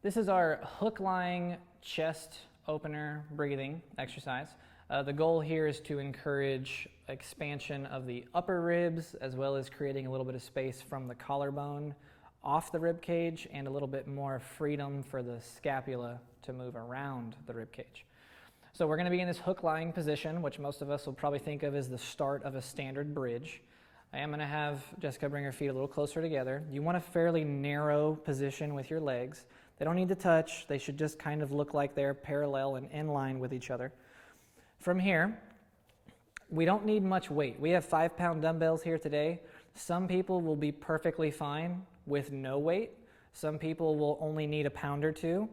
This is our hook-lying chest opener breathing exercise. The goal here is to encourage expansion of the upper ribs as well as creating a little bit of space from the collarbone off the rib cage and a little bit more freedom for the scapula to move around the rib cage. So we're going to be in this hook-lying position, which most of us will probably think of as the start of a standard bridge. I am going to have Jessica bring her feet a little closer together. You want a fairly narrow position with your legs. They don't need to touch. They should just kind of look like they're parallel and in line with each other. From here, we don't need much weight. We have 5-pound dumbbells here today. Some people will be perfectly fine with no weight. Some people will only need a pound or two.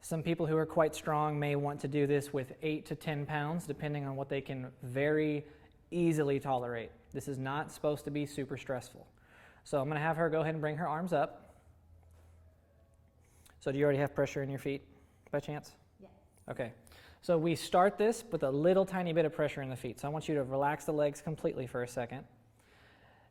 Some people who are quite strong may want to do this with 8 to 10 pounds, depending on what they can very easily tolerate. This is not supposed to be super stressful. So I'm going to have her go ahead and bring her arms up. So do you already have pressure in your feet by chance? Yes. Okay. So we start this with a little tiny bit of pressure in the feet. So I want you to relax the legs completely for a second.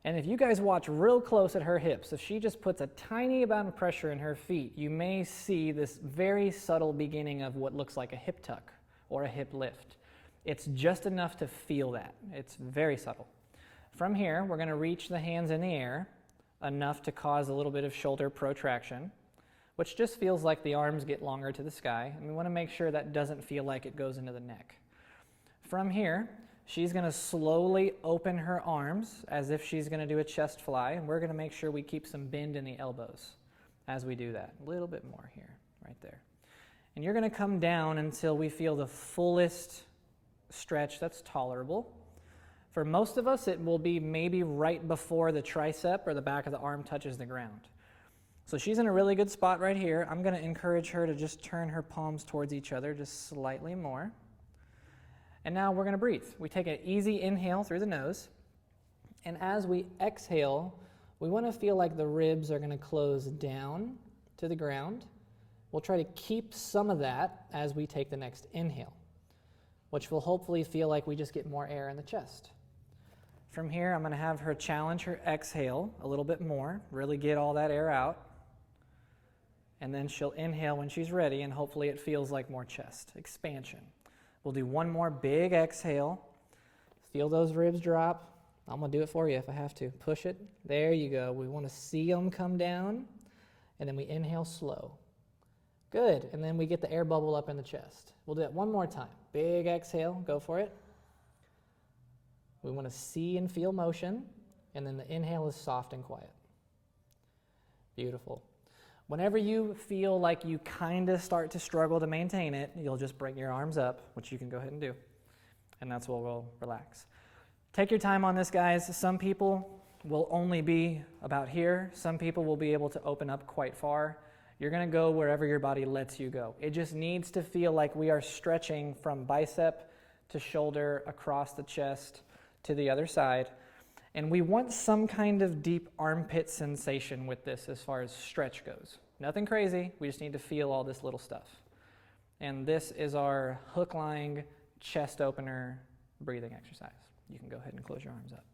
And if you guys watch real close at her hips, if she just puts a tiny amount of pressure in her feet, you may see this very subtle beginning of what looks like a hip tuck or a hip lift. It's just enough to feel that. It's very subtle. From here, we're going to reach the hands in the air enough to cause a little bit of shoulder protraction, which just feels like the arms get longer to the sky, and we want to make sure that doesn't feel like it goes into the neck. From here, she's going to slowly open her arms as if she's going to do a chest fly, and we're going to make sure we keep some bend in the elbows as we do that. A little bit more here, right there. And you're going to come down until we feel the fullest stretch that's tolerable. For most of us, it will be maybe right before the tricep or the back of the arm touches the ground. So she's in a really good spot right here. I'm going to encourage her to just turn her palms towards each other just slightly more. And now we're going to breathe. We take an easy inhale through the nose. And as we exhale, we want to feel like the ribs are going to close down to the ground. We'll try to keep some of that as we take the next inhale, which will hopefully feel like we just get more air in the chest. From here, I'm going to have her challenge her exhale a little bit more, really get all that air out. And then she'll inhale when she's ready, and hopefully it feels like more chest expansion. We'll do one more big exhale. Feel those ribs drop. I'm going to do it for you if I have to. Push it. There you go. We want to see them come down, and then we inhale slow. Good. And then we get the air bubble up in the chest. We'll do it one more time. Big exhale. Go for it. We want to see and feel motion, and then the inhale is soft and quiet. Beautiful. Whenever you feel like you kind of start to struggle to maintain it, you'll just bring your arms up, which you can go ahead and do. And that's where we'll relax. Take your time on this, guys. Some people will only be about here. Some people will be able to open up quite far. You're going to go wherever your body lets you go. It just needs to feel like we are stretching from bicep to shoulder across the chest to the other side. And we want some kind of deep armpit sensation with this as far as stretch goes. Nothing crazy, we just need to feel all this little stuff. And this is our hook-lying chest opener breathing exercise. You can go ahead and close your arms up.